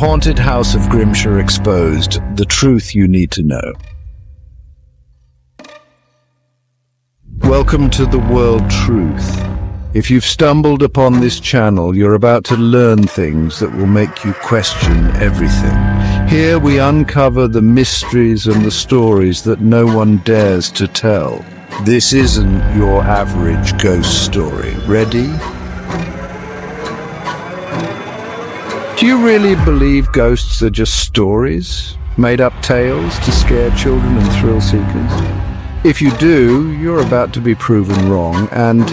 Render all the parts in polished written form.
haunted house of Grimshire exposed, the truth you need to know. Welcome to the World Truth. If you've stumbled upon this channel, you're about to learn things that will make you question everything. Here we uncover the mysteries and the stories that no one dares to tell. This isn't your average ghost story. Ready? Do you really believe ghosts are just stories? Made-up tales to scare children and thrill seekers? If you do, you're about to be proven wrong, and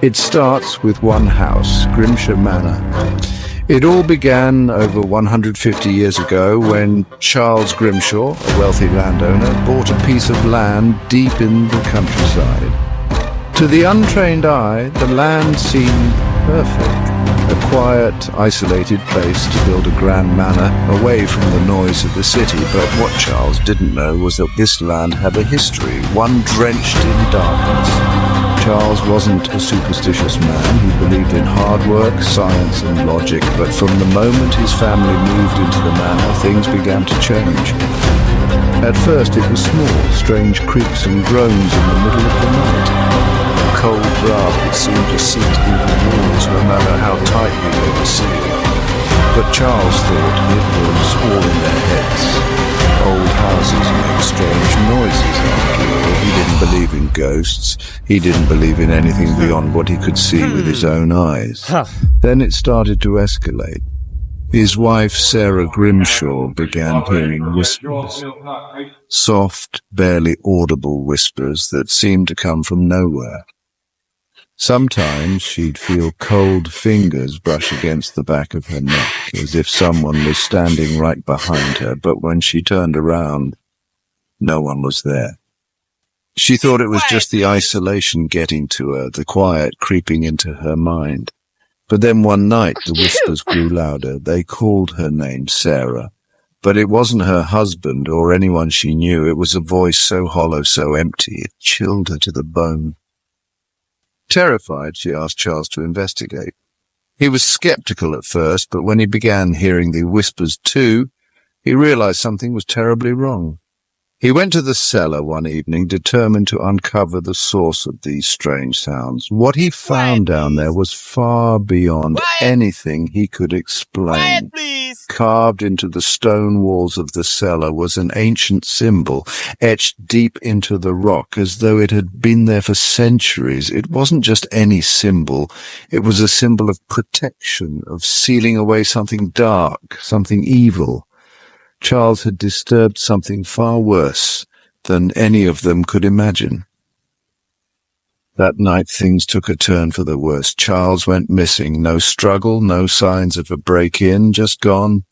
it starts with one house, Grimshire Manor. It all began over 150 years ago when Charles Grimshire, a wealthy landowner, bought a piece of land deep in the countryside. To the untrained eye, the land seemed perfect. A quiet, isolated place to build a grand manor away from the noise of the city. But what Charles didn't know was that this land had a history, one drenched in darkness. Charles wasn't a superstitious man. He believed in hard work, science and logic, but from the moment his family moved into the manor, things began to change. At first it was small, strange creaks and groans in the middle of the night. A cold draft that seemed to seep through the walls no matter how tightly they were sealed. But Charles thought it was all in their heads. Old houses make strange noises after all. He didn't believe in ghosts. He didn't believe in anything beyond what he could see with his own eyes. Then it started to escalate. His wife, Sarah Grimshire, began hearing whispers. Soft, barely audible whispers that seemed to come from nowhere. Sometimes she'd feel cold fingers brush against the back of her neck, as if someone was standing right behind her, but when she turned around, no one was there. She thought it was just the isolation getting to her, the quiet creeping into her mind. But then one night, the whispers grew louder. They called her name Sarah. But it wasn't her husband or anyone she knew. It was a voice so hollow, so empty, it chilled her to the bone. Terrified, she asked Charles to investigate. He was skeptical at first, but when he began hearing the whispers too, he realized something was terribly wrong. He went to the cellar one evening, determined to uncover the source of these strange sounds. What he found down there was far beyond anything he could explain. Carved into the stone walls of the cellar was an ancient symbol, etched deep into the rock as though it had been there for centuries. It wasn't just any symbol. It was a symbol of protection, of sealing away something dark, something evil. Charles had disturbed something far worse than any of them could imagine. That night things took a turn for the worse. Charles went missing. No struggle, no signs of a break-in, just gone,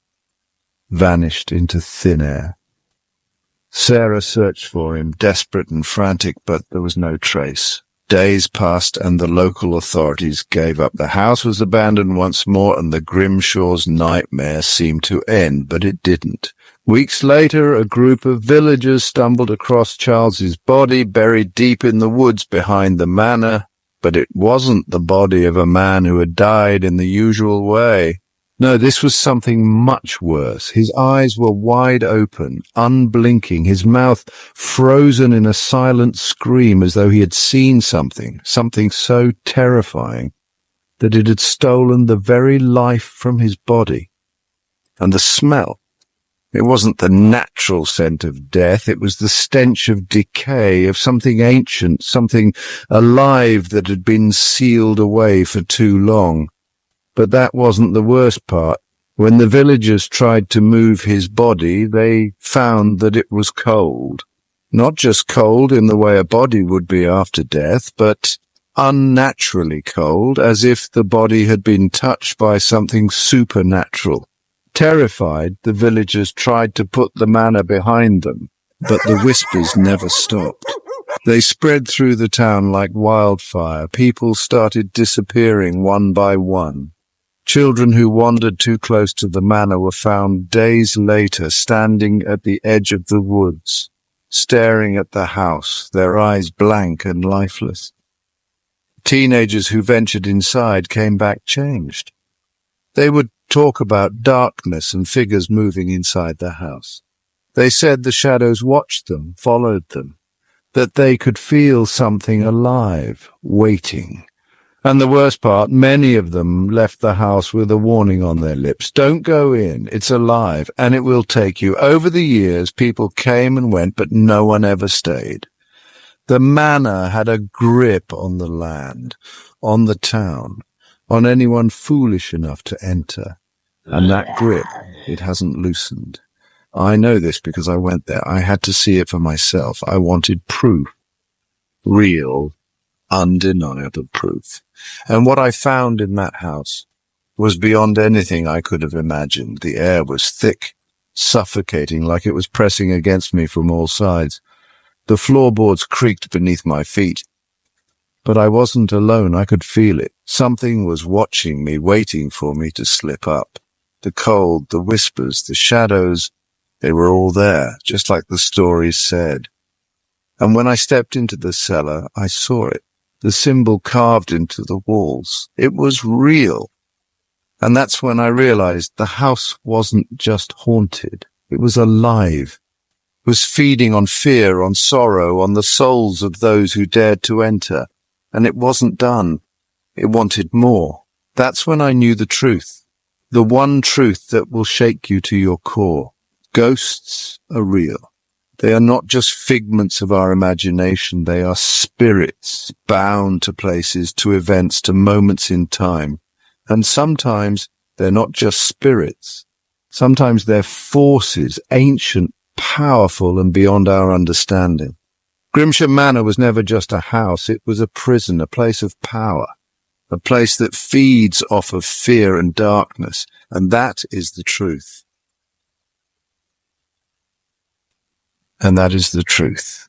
vanished into thin air. Sarah searched for him, desperate and frantic, but there was no trace. Days passed and the local authorities gave up. The house was abandoned once more and the Grimshire's nightmare seemed to end, but it didn't. Weeks later, a group of villagers stumbled across Charles's body buried deep in the woods behind the manor, but it wasn't the body of a man who had died in the usual way. No, this was something much worse. His eyes were wide open, unblinking, his mouth frozen in a silent scream as though he had seen something so terrifying that it had stolen the very life from his body. And the smell. It wasn't the natural scent of death, it was the stench of decay, of something ancient, something alive that had been sealed away for too long. But that wasn't the worst part. When the villagers tried to move his body, they found that it was cold. Not just cold in the way a body would be after death, but unnaturally cold, as if the body had been touched by something supernatural. Terrified, the villagers tried to put the manor behind them, but the whispers never stopped. They spread through the town like wildfire. People started disappearing one by one. Children who wandered too close to the manor were found days later standing at the edge of the woods, staring at the house, their eyes blank and lifeless. Teenagers who ventured inside came back changed. They would talk about darkness and figures moving inside the house. They said the shadows watched them, followed them, that they could feel something alive, waiting. And the worst part, many of them left the house with a warning on their lips. Don't go in, it's alive, and it will take you. Over the years, people came and went, but no one ever stayed. The manor had a grip on the land, on the town, on anyone foolish enough to enter. And that grip, it hasn't loosened. I know this because I went there. I had to see it for myself. I wanted proof. Real, undeniable proof. And what I found in that house was beyond anything I could have imagined. The air was thick, suffocating, like it was pressing against me from all sides. The floorboards creaked beneath my feet. But I wasn't alone. I could feel it. Something was watching me, waiting for me to slip up. The cold, the whispers, the shadows, they were all there, just like the stories said. And when I stepped into the cellar, I saw it. The symbol carved into the walls. It was real. And that's when I realized the house wasn't just haunted. It was alive. It was feeding on fear, on sorrow, on the souls of those who dared to enter. And it wasn't done. It wanted more. That's when I knew the truth. The one truth that will shake you to your core. Ghosts are real. They are not just figments of our imagination. They are spirits bound to places, to events, to moments in time. And sometimes they're not just spirits. Sometimes they're forces, ancient, powerful, and beyond our understanding. Grimshire Manor was never just a house. It was a prison, a place of power, a place that feeds off of fear and darkness. And that is the truth. And that is the truth.